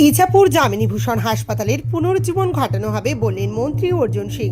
ইছাপুর যামিনীভূষণ হাসপাতালের পুনরুজ্জীবন ঘটানো হবে বললেন মন্ত্রী অর্জুন সিং।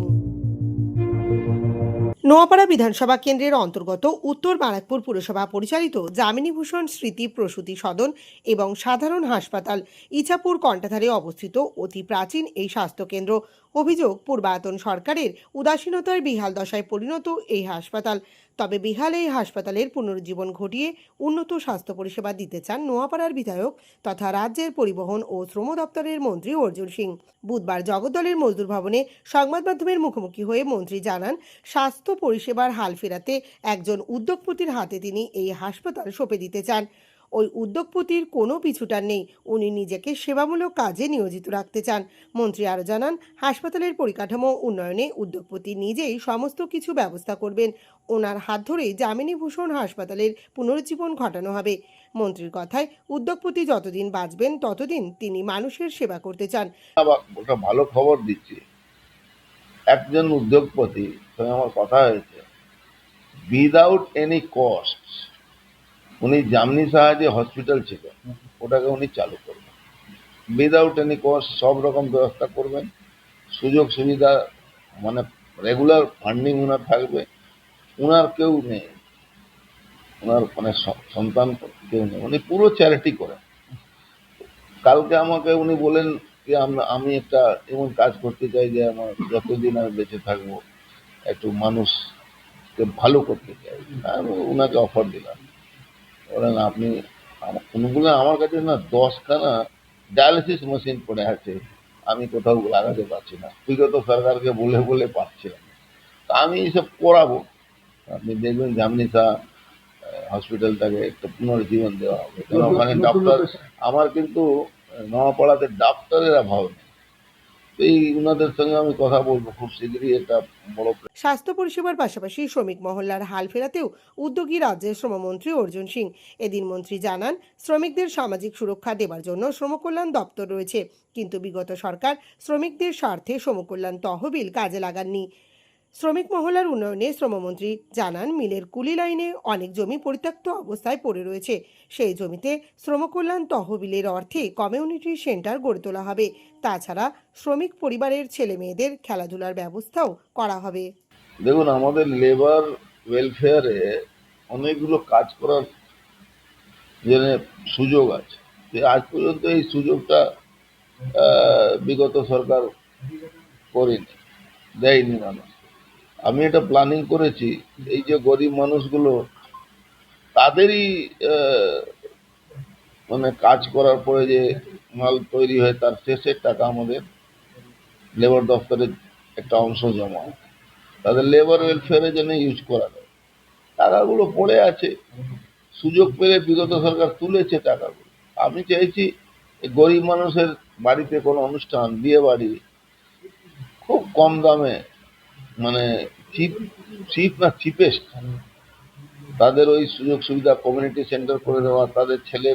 নোয়াপাড়া বিধানসভা কেন্দ্রের অন্তর্গত উত্তর বারাকপুর পুরসভা পরিচালিত যামিনীভূষণ স্মৃতি প্রসূতি সদন এবং সাধারণ হাসপাতাল ইছাপুর কণ্টাধারে অবস্থিত অতি প্রাচীন এই স্বাস্থ্যকেন্দ্র। অভিযোগ, পূর্বায়তন সরকারের উদাসীনতার বিহাল দশায় পরিণত এই হাসপাতাল। তবে বিহাল এই হাসপাতালের পুনরুজ্জীবন ঘটিয়ে উন্নত স্বাস্থ্য পরিষেবা দিতে চান নোয়াপাড়ার বিধায়ক তথা রাজ্যের পরিবহন ও শ্রম দপ্তরের মন্ত্রী অর্জুন সিং। বুধবার জগদ্দলের মজদুর ভবনে সংবাদ মাধ্যমের মুখোমুখি হয়ে মন্ত্রী জানান, স্বাস্থ্য পরিষেবার হাল ফেরাতে একজন উদ্যোগপতির হাতে তিনি এই হাসপাতাল সঁপে দিতে চান। ওই উদ্যোগপতির কোনো পিছুটান নেই, উনি নিজেকে সেবামূলক কাজে নিয়োজিত রাখতে চান। মন্ত্রী আরও জানান, হাসপাতালের পরিকাঠামো উন্নয়নে উদ্যোগপতি নিজেই সমস্ত কিছু ব্যবস্থা করবেন। ওনার হাত ধরেই যামিনীভূষণ হাসপাতালের পুনরুজ্জীবন ঘটানো হবে। মন্ত্রীর কথায়, উদ্যোগপতি যতদিন বাঁচবেন ততদিন তিনি মানুষের সেবা করতে চান। ওটা ভালো খবর দিচ্ছি, একজন উদ্যোগপতি সঙ্গে আমার কথা হয়েছে, উইদাউট এনি কস্ট উনি জামনি সাহায্যে হসপিটাল ছিল ওটাকে উনি চালু করবেন, উইদাউট এনি কস্ট সব রকম ব্যবস্থা করবেন, সুযোগ সুবিধা মানে রেগুলার ফান্ডিং উনার থাকবে, উনার কেউ নেই, উনার মানে সন্তান কেউ নেই, উনি পুরো চ্যারিটি করেন। কালকে আমাকে উনি বলেন যে আমি একটা এমন কাজ করতে চাই যে আমার যতদিন আমি বেঁচে থাকবো একটু মানুষকে ভালো করতে চাই। আমি ওনাকে অফার দিলাম, বলেন আপনি কোনগুলো আমার কাছে না 10খানা ডায়ালিসিস মেশিন পড়ে আছে, আমি কোথাও লাগাতে পারছি না, বিগত সরকারকে বলে বলে পাচ্ছিলাম, তা আমি এইসব করাবো। আপনি দেখবেন জামনিসা হসপিটালটাকে একটা পুনর্জীবন দেওয়া হবে, কারণ ওখানে ডক্টর আমার কিন্তু নোয়াপাড়াতে ডাক্তারের অভাব নেই। এই উনাদের সঙ্গে আমি কথা বলবো খুব শীঘ্রই। একটা বড় স্বাস্থ্য পরিষেবার পাশাপাশি শ্রমিক মহল্লার হাল ফেরাতেও উদ্যোগী রাজ্যের শ্রমমন্ত্রী অর্জুন সিং। এদিন মন্ত্রী জানান, শ্রমিকদের সামাজিক সুরক্ষা দেওয়ার জন্য শ্রমকল্যাণ দপ্তর রয়েছে, কিন্তু বিগত সরকার শ্রমিকদের স্বার্থে শ্রমকল্যাণ তহবিল কাজে লাগাননি। শ্রমিক মহল্লার উন্নয়নে শ্রমমন্ত্রী জানান, মিলের কুলি লাইনে অনেক জমি পরিত্যক্ত অবস্থায় পড়ে রয়েছে, সেই জমিতে শ্রমকল্যাণ তহবিলের অর্থে কমিউনিটি সেন্টার গড়ে তোলা হবে। তাছাড়া শ্রমিক পরিবারের ছেলে মেয়েদের খেলাধুলার ব্যবস্থাও করা হবে। দেখুন, আমাদের লেবার ওয়েলফেয়ারে অনেকগুলো কাজ করার জন্য সুযোগ আছে, আজ পর্যন্ত এই সুযোগটা বিগত সরকার করেনি, দেয়নি মানুষ। আমি এটা প্ল্যানিং করেছি, এই যে গরিব মানুষগুলো তাদেরই মানে কাজ করার পরে যে মাল তৈরি হয় তার শেষের টাকা আমাদের লেবার দপ্তরের একটা অংশ জমা, তাদের লেবার ওয়েলফেয়ারের জন্য ইউজ করা যায়। টাকাগুলো পড়ে আছে, সুযোগ পেলে বিগত সরকার তুলেছে টাকাগুলো। আমি চাইছি গরিব মানুষের বাড়িতে কোনো অনুষ্ঠান, বিয়ে বাড়ি, খুব কম দামে, মানে চিপ না চিপেস্ট, তাদের ওই সুযোগ সুবিধা কমিউনিটি সেন্টার করে দেওয়া, তাদের ছেলে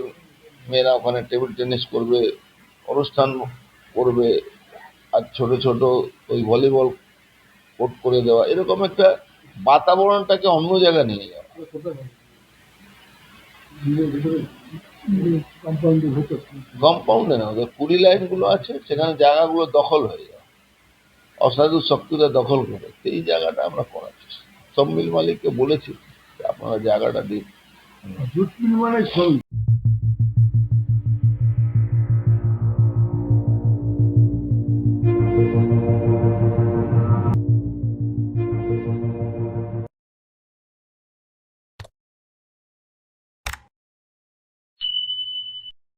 মেয়েরা ওখানে টেবিল টেনিস করবে, অনুষ্ঠান করবে, আর ছোট ছোট ওই ভলিবল কোর্ট করে দেওয়া, এরকম একটা বাতাবরণটাকে অন্য জায়গায় নিয়ে যাওয়া। কম্পাউন্ডে না, ওদের কুড়ি লাইনগুলো আছে, সেখানে জায়গাগুলো দখল হয়ে যায়, অসাধু শক্তিরা দখল করে, এই জায়গাটা আমরা করাচ্ছি। সব মিল মালিককে বলেছি আপনারা জায়গাটা দিন।